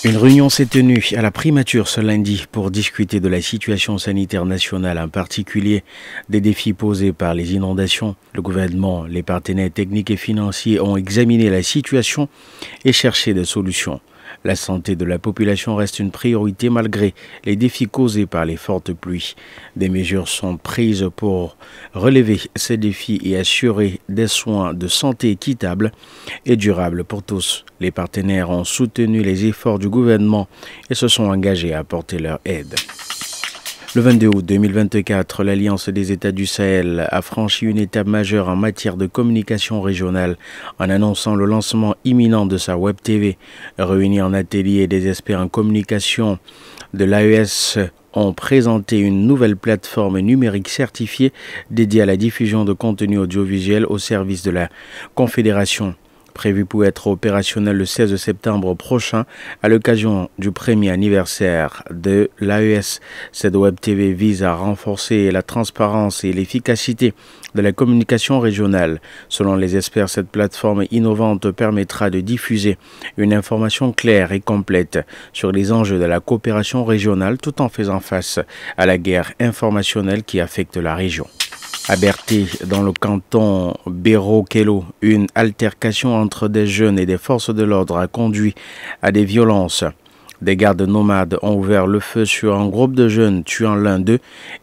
Une réunion s'est tenue à la primature ce lundi pour discuter de la situation sanitaire nationale, en particulier des défis posés par les inondations. Le gouvernement, les partenaires techniques et financiers ont examiné la situation et cherché des solutions. La santé de la population reste une priorité malgré les défis causés par les fortes pluies. Des mesures sont prises pour relever ces défis et assurer des soins de santé équitables et durables pour tous. Les partenaires ont soutenu les efforts du gouvernement et se sont engagés à apporter leur aide. Le 22 août 2024, l'Alliance des États du Sahel a franchi une étape majeure en matière de communication régionale en annonçant le lancement imminent de sa Web TV. Réunis en atelier, des experts en communication de l'AES ont présenté une nouvelle plateforme numérique certifiée dédiée à la diffusion de contenus audiovisuels au service de la Confédération. Prévu pour être opérationnel le 16 septembre prochain à l'occasion du premier anniversaire de l'AES. Cette Web TV vise à renforcer la transparence et l'efficacité de la communication régionale. Selon les experts, cette plateforme innovante permettra de diffuser une information claire et complète sur les enjeux de la coopération régionale tout en faisant face à la guerre informationnelle qui affecte la région. À Berthe, dans le canton Béro-Kélo, une altercation entre des jeunes et des forces de l'ordre a conduit à des violences. Des gardes nomades ont ouvert le feu sur un groupe de jeunes, tuant l'un d'eux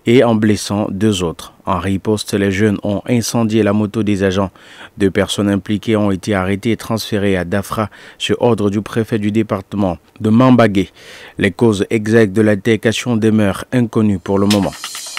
et en blessant deux autres. En riposte, les jeunes ont incendié la moto des agents. 2 personnes impliquées ont été arrêtées et transférées à Dafra sur ordre du préfet du département de Mambagué. Les causes exactes de l'altercation demeurent inconnues pour le moment.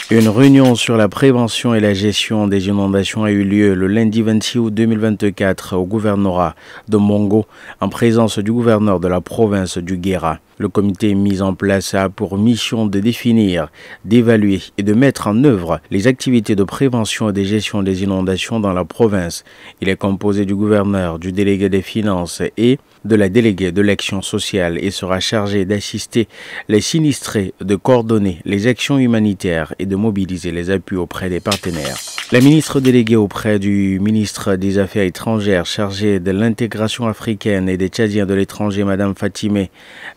Une réunion sur la prévention et la gestion des inondations a eu lieu le lundi 26 août 2024 au gouvernorat de Mongo en présence du gouverneur de la province du Guéra. Le comité mis en place a pour mission de définir, d'évaluer et de mettre en œuvre les activités de prévention et de gestion des inondations dans la province. Il est composé du gouverneur, du délégué des finances et de la déléguée de l'action sociale et sera chargé d'assister les sinistrés, de coordonner les actions humanitaires et de mobiliser les appuis auprès des partenaires. La ministre déléguée auprès du ministre des Affaires étrangères chargée de l'intégration africaine et des Tchadiens de l'étranger, Mme Fatimé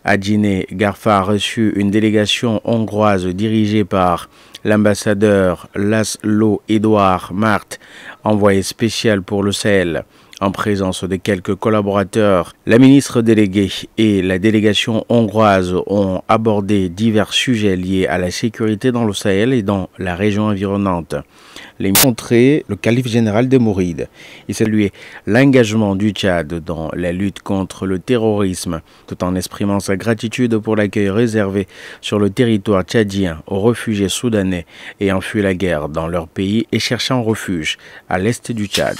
Adjine Garfa, a reçu une délégation hongroise dirigée par l'ambassadeur Laszlo Edouard Mart, envoyé spécial pour le Sahel. En présence de quelques collaborateurs, la ministre déléguée et la délégation hongroise ont abordé divers sujets liés à la sécurité dans le Sahel et dans la région environnante. Les montré le calife général des Mourides et salué l'engagement du Tchad dans la lutte contre le terrorisme, tout en exprimant sa gratitude pour l'accueil réservé sur le territoire tchadien aux réfugiés soudanais ayant fui la guerre dans leur pays et cherchant refuge à l'est du Tchad.